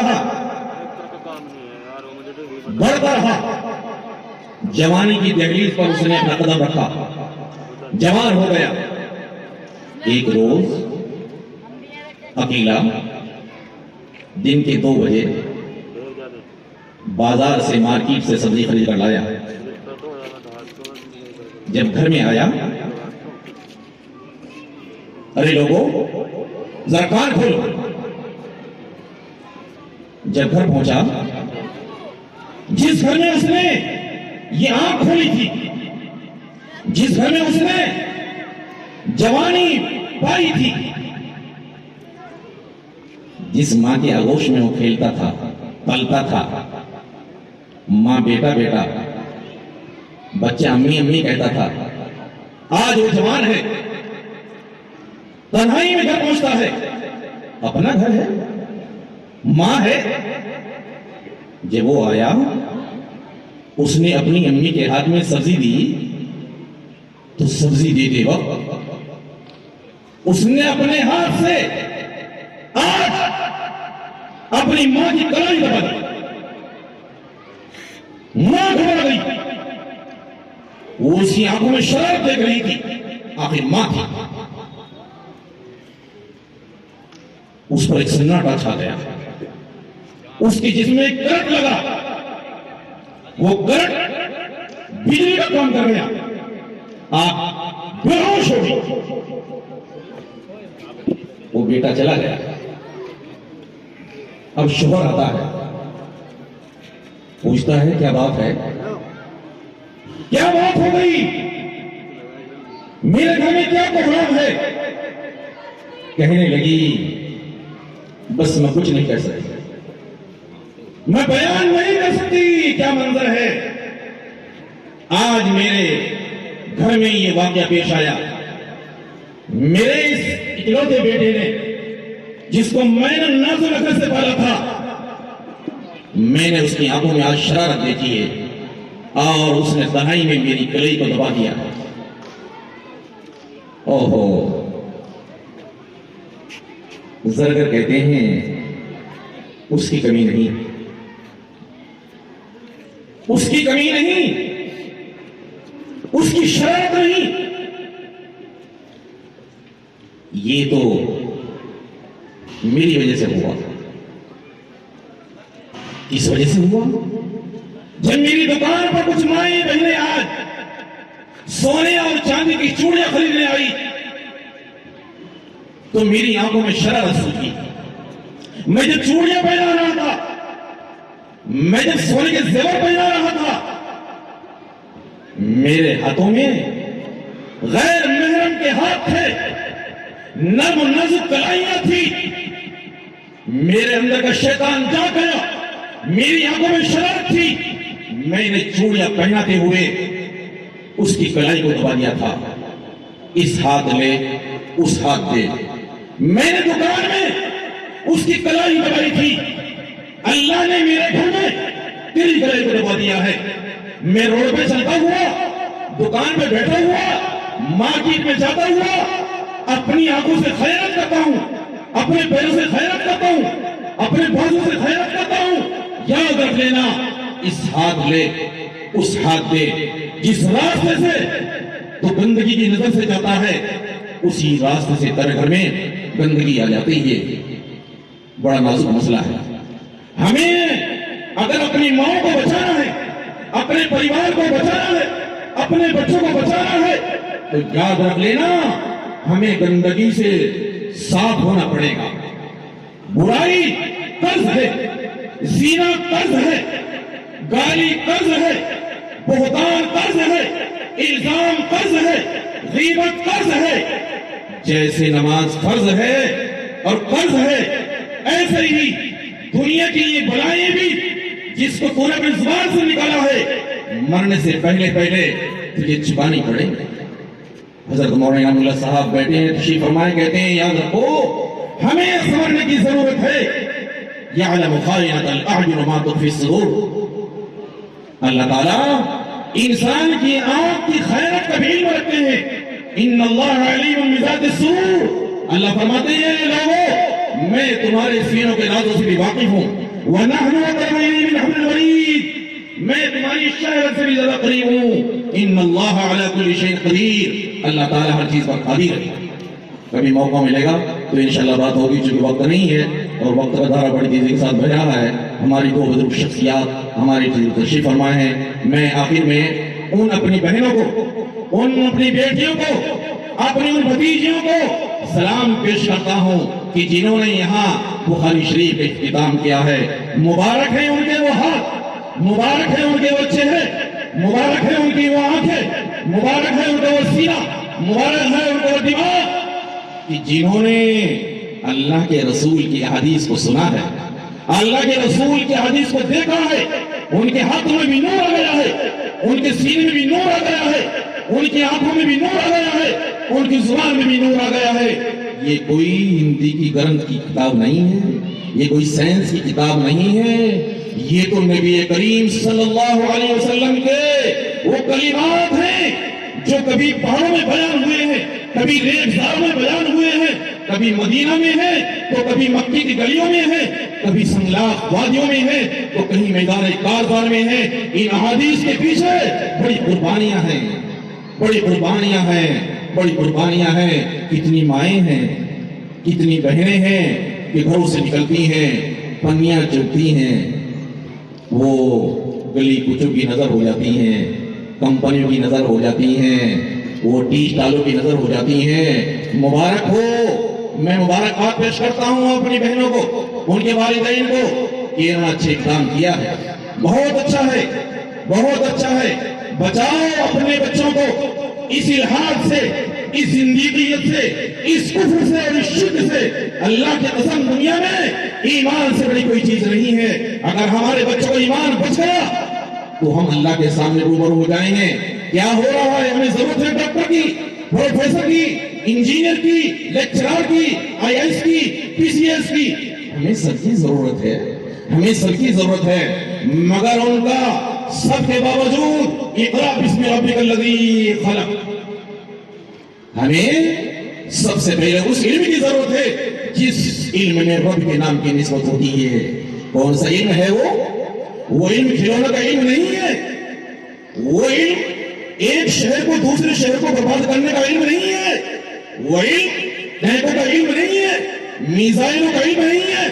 رہا، بڑھتا رہا، جوانی کی دہلیز پر اس نے اپنا قدم رکھا، جوان ہو گیا۔ ایک روز اکیلا دن کے 2 بجے بازار سے، مارکیٹ سے سبزی خرید کر لایا۔ جب گھر میں آیا، ارے لوگوں ذرا کان کھولو۔ جب گھر پہنچا، جس گھر میں اس نے یہ آنکھ کھولی تھی، جس گھر میں اس نے جوانی پائی تھی، جس ماں کے آغوش میں وہ کھیلتا تھا، پلتا تھا، ماں بیٹا بیٹا، بچہ امی امی کہتا تھا، آج وہ جوان ہے، تنہائی میں گھر پہنچتا ہے، اپنا گھر ہے، ماں ہے۔ جب وہ آیا، اس نے اپنی امی کے ہاتھ میں سبزی دی، تو سبزی دیتے وقت اس نے اپنے ہاتھ سے آج اپنی ماں کی کلائی دبا دی۔ ماں گھبرا گئی، وہ اس کی آنکھوں میں شرارت دیکھ رہی تھی، آخر ماں تھی۔ اس پر ایک سناٹا چھا گیا، اس کے جسم میں ایک کرنٹ لگا، وہ کرنٹ بجلی کا کام کر گیا، آپ بے ہوش ہو گئی۔ وہ بیٹا چلا گیا۔ اب شوہر آتا ہے، پوچھتا ہے کیا بات ہے، کیا بات ہو گئی، میرے گھر میں کیا پروگرام ہے؟ کہنے لگی بس میں کچھ نہیں کہہ سکتی، میں بیان نہیں کر سکتی کیا منظر ہے۔ آج میرے گھر میں یہ واقعہ پیش آیا، میرے اس اکلوتے بیٹے نے، جس کو میں نے ناز و نخوت سے پالا تھا، میں نے اس کی آنکھوں میں آج شرارت دیکھی ہے، اور اس نے تنہائی میں میری کلائی کو دبا دیا ہے۔ اوہو، زرگر کہتے ہیں اس کی کمی نہیں، اس کی کمی نہیں، اس کی شرارت نہیں، یہ تو میری وجہ سے ہوا۔ کس وجہ سے ہوا؟ جب میری دکان پر کچھ مائیں بہنیں آج سونے اور چاندی کی چوڑیاں خریدنے آئی، تو میری آنکھوں میں شرارت سوچی۔ میں جب چوڑیاں پہنا رہا تھا، میں جب سونے کے زیور پہنا رہا تھا، میرے ہاتھوں میں غیر محرم کے ہاتھ تھے، نرم و نازک کلائیاں تھی، میرے اندر کا شیطان جا گیا، میری آنکھوں میں شرارت تھی، میں نے چوڑیاں پہناتے ہوئے اس کی کلائی کو دبا دیا تھا۔ اس ہاتھ لے اس ہاتھ دے، میں نے دکان میں اس کی کلائی دبائی تھی، اللہ نے میرے گھر میں تیری کلائی کو دبا دیا ہے۔ میں روڈ پہ چلتا ہوا، دکان پہ بیٹھا ہوا، مارکیٹ میں جاتا ہوا، اپنی آنکھوں سے خیرات کرتا ہوں، اپنے پیروں سے خیرات کرتا ہوں، اپنے بازو سے خیرات کرتا ہوں۔ یاد رکھ لینا، اس ہاتھ لے اس ہاتھ دے، جس راستے سے تو گندگی کی نظر سے جاتا ہے، اسی راستے سے تیرے گھر میں گندگی آ جاتی ہے۔ بڑا نازک مسئلہ ہے۔ ہمیں اگر اپنی ماں کو بچانا ہے، اپنے پریوار کو بچانا ہے، اپنے بچوں کو بچانا ہے، تو یاد رکھ لینا ہمیں گندگی سے صاف ہونا پڑے گا۔ برائی قرض ہے، زنا قرض ہے، گالی قرض ہے، بہتان قرض ہے، الزام قرض ہے، غیبت قرض ہے۔ جیسے نماز فرض ہے اور قرض ہے، ایسے ہی دنیا کی یہ بلائیں بھی جس کو تو نے اپنی زبان سے نکالا ہے، مرنے سے پہلے تجھے چھپانی پڑے گی۔ حضرت مولانا انعام اللہ صاحب بیٹھے ہیں، تشریف فرمائے، کہتے ہیں یاد رکھو ہمیں سمجھنے کی ضرورت ہے، یعلم خائنۃ الاعین وما تخفی الصدور۔ اللہ تعالیٰ انسان کی آنکھ کی خیانت کا بھی علم رکھتے ہیں۔ ان اللہ علیم بذات الصدور، اللہ فرماتے ہیں لوگوں میں تمہارے سینوں کے رازوں سے بھی واقف ہوں۔ وَنَحْنُ أَقْرَبُ إِلَيْهِ مِنْ حَبْلِ الْوَرِيدِ، میں تمہاری شہرت سے بھی زیادہ قریب ہوں. ان اللہ علی کل شیء قدیر، اللہ تعالیٰ ہر چیز پر قادر ہے. کبھی موقع ملے گا تو انشاءاللہ بات ہوگی، چونکہ وقت نہیں ہے اور وقت کا دھارا بڑی تیزی کے ساتھ بہ رہا ہے. ہماری دو بزرگ شخصیات ہماری تشریف فرمائے ہیں. میں آخر میں ان اپنی بہنوں کو، ان اپنی بیٹیوں کو، اپنی ان بھتیجیوں کو سلام پیش کرتا ہوں کہ جنہوں نے یہاں بخاری شریف کا اختتام کیا ہے. مبارک ہے ان کے وہ ہاتھ، مبارک ہے ان کے وہ چہرے، مبارک ہے ان کی وہ آنکھیں، مبارک ہے ان کا وہ سینہ، مبارک ہے ان کا وہ دماغ کہ جنہوں نے اللہ کے رسول کی حدیث کو سنا ہے، اللہ کے رسول کی حدیث کو دیکھا ہے. ان کے ہاتھ میں بھی نور آ گیا ہے، ان کے سینے میں بھی نور آ گیا ہے، ان کی آنکھوں میں بھی نور آ گیا ہے، ان کی زبان میں بھی نور آ گیا ہے. یہ کوئی ہندی کی گرنتھ کی کتاب نہیں ہے، یہ کوئی سائنس کی کتاب نہیں ہے، یہ تو نبی کریم صلی اللہ علیہ وسلم کے وہ کلمات ہیں جو کبھی پہاڑوں میں بیان ہوئے ہیں، کبھی ریگزار میں بیان ہوئے ہیں، کبھی مدینہ میں ہے تو کبھی مکی کی گلیوں میں ہے، کبھی سنگلاخ وادیوں میں ہے تو کہیں میدان کارزار میں ہے. ان احادیث کے پیچھے بڑی قربانیاں ہیں، بڑی قربانیاں ہیں، بڑی قربانیاں ہیں. کتنی مائیں ہیں، کتنی بہنیں ہیں کہ گھروں سے نکلتی ہیں، پنیاں چلتی ہیں، وہ گلی کوچوں کی نظر ہو جاتی ہیں، کمپنیوں کی نظر ہو جاتی ہیں، وہ ٹی اسٹالوں کی نظر ہو جاتی ہیں. مبارک ہو، میں مبارکباد پیش کرتا ہوں اپنی بہنوں کو، ان کے والدین کو کہ انہوں نے اچھے کام کیا ہے. بہت اچھا ہے، بہت اچھا ہے. بچاؤ اپنے بچوں کو اس الحاد سے، اس زندگیت سے، اس کفر سے اور اس شرک سے. اللہ کی قسم دنیا میں ایمان سے بڑی کوئی چیز نہیں ہے. اگر ہمارے بچوں کو ایمان بچ گیا تو ہم اللہ کے سامنے روبرو ہو جائیں گے. کیا ہو رہا ہے؟ ہمیں ضرورت ہے ڈاکٹر کی، پروفیسر کی، انجینئر کی، لیکچرار کی، آئی ایس کی، پی سی ایس کی. ہمیں سب کی ضرورت ہے، ہمیں سب کی ضرورت ہے، مگر ان کا سب کے باوجود اقرا بسم ربک الذی خلق. ہمیں سب سے پہلے اس علم کی ضرورت ہے جس علم میں رب کے نام کی نسبت ہوتی ہے. کون سا علم ہے وہ علم کھلونے کا علم نہیں ہے، وہ علم ایک شہر کو دوسرے شہر کو برباد کرنے کا علم نہیں ہے، وہ علم ٹینکوں کا علم نہیں ہے، میزائلوں کا علم نہیں ہے،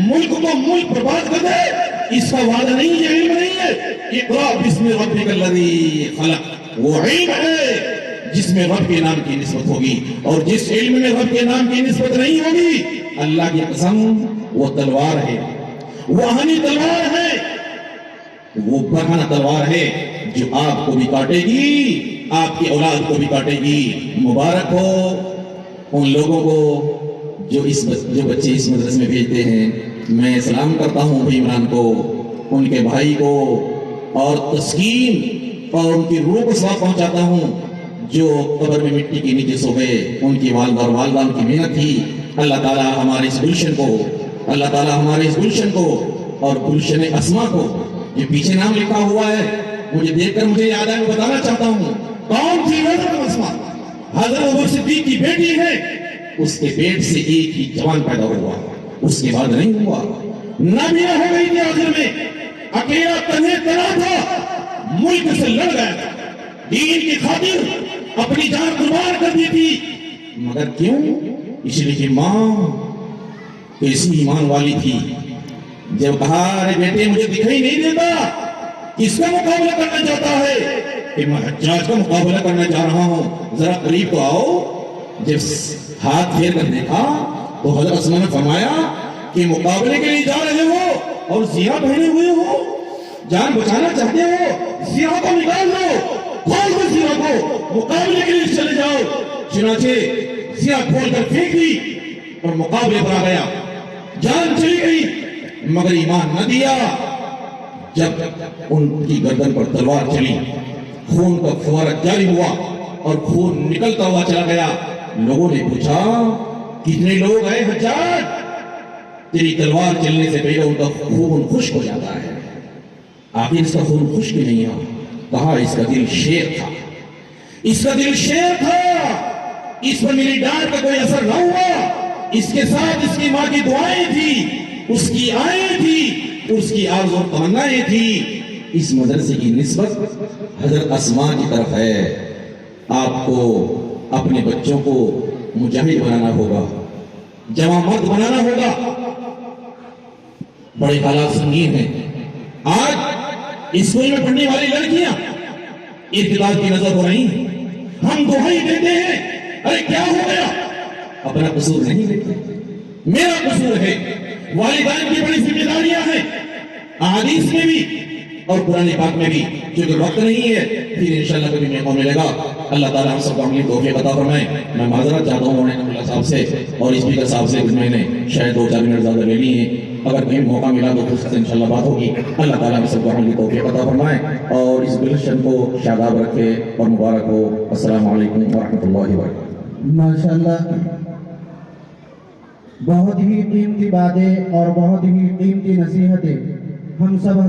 ملک کو ملک برباد کر دے اس کا وعدہ نہیں، یہ علم نہیں ہے. اقرا بسم ربک الذی خلق وہ علم ہے جس میں رب کے نام کی نسبت ہوگی، اور جس علم میں رب کے نام کی نسبت نہیں ہوگی اللہ کی قسم وہ تلوار ہے، وہ آہنی تلوار ہے، وہ برہنہ تلوار ہے جو آپ کو بھی کاٹے گی، آپ کی اولاد کو بھی کاٹے گی. مبارک ہو ان لوگوں کو جو بچے اس مدرسے میں بھیجتے ہیں. میں سلام کرتا ہوں بھائی عمران کو، ان کے بھائی کو، اور تسکین اور ان کی روح کو ساتھ پہنچاتا ہوں جو قبر میں مٹی کے نیچے سو گئے. ان کی والدہ اور والدان کی محنت تھی. اللہ تعالیٰ ہمارے اس گلشن کو، اللہ تعالیٰ ہمارے اس گلشن کو اور گلشن اسما کو، جو پیچھے نام لکھا ہوا ہے مجھے دیکھ کر مجھے یاد ہے، میں بتانا چاہتا ہوں کون تھی حضرت اسما. حضرت ابو صدیق کی بیٹی ہے، اس کے پیٹ سے ایک ہی جوان پیدا ہوا، اس کے بعد نہیں ہوا. نبیہ ہو گئی تھی آخر میں، اکیلا تنہے تنہا تھا، ملک سے لڑ گیا تھا، دین کی خاطر اپنی جان قربان کر دی تھی. مگر کیوں؟ اس لیے کہ ماں کیسی ایمان والی تھی. جب کہا ارے بیٹے مجھے دکھائی نہیں دیتا، کس کا مقابلہ کرنا چاہتا ہے؟ کہ میں حجاج کا مقابلہ کرنا چاہ رہا ہوں، ذرا قریب تو آؤ. جب ہاتھ پھیر کر دیکھا تو حضرت اسما نے فرمایا کہ مقابلے کے لیے جا رہے ہو اور زیرہ پہنے ہوئے ہو، جان بچانا چاہتے ہو، زیرہ کو نکال لو، کھول دو زیرہ کو، مقابلے کے لیے چلے جاؤ. چنانچہ زیرہ کھول کر پھینک دی اور مقابلے پر آ گیا. جان چلی گئی مگر ایمان نہ دیا. جب ان کی گردن پر تلوار چلی، خون کا فوارہ جاری ہوا اور خون نکلتا ہوا چلا گیا. لوگوں نے پوچھا کتنے لوگ آئے حجاج؟ تیری تلوار چلنے سے پہلے ان کا خون خشک ہو جاتا ہے. آخر اس کا خون خشک نہیں ہوا. کہا اس کا دل شیر تھا، اس کا دل شیر تھا، اس پر میری ڈانٹ کا کوئی اثر نہ ہوا. اس کے ساتھ اس کی ماں کی دعائیں تھی، اس کی آئیں تھی، اس کی آرزو اور تمنائیں تھی. اس مدرسے کی نسبت حضرت اسماء کی طرف ہے. آپ کو اپنے بچوں کو مجاہد بنانا ہوگا, جوان مرد بنانا ہوگا. بڑے حالات سنگین ہیں. آج اسکول میں پڑھنے والی لڑکیاں ارتداد کی نظر ہو رہی ہیں. ہم دہائی دیتے ہیں, ارے کیا ہو گیا؟ اپنا قصور نہیں دیتے, میرا قصور ہے. والدین کی بڑی ذمہ داریاں ہیں, احادیث میں بھی اور قرآن پاک میں بھی. چونکہ وقت نہیں ہے, پھر انشاءاللہ کبھی موقع ملے گا. اللہ تعالیٰ ہم سب کو عملی توفیق عطا فرمائے. میں معذرت چاہتا ہوں اللہ صاحب سے اور اسپیکر صاحب سے, میں نے شاید 2-4 منٹ زیادہ لے لی ہیں. اگر کہیں موقع ملا تو اس سے انشاءاللہ بات ہوگی. اللہ تعالیٰ ہم سب کو عملی توفیق عطا فرمائے اور اس گلشن کو شاداب رکھے اور مبارک ہو. السلام علیکم ورحمۃ اللہ وبرکاتہ. ماشاءاللہ بہت ہی قیمتی باتیں اور بہت ہی قیمتی نصیحتیں ہم سب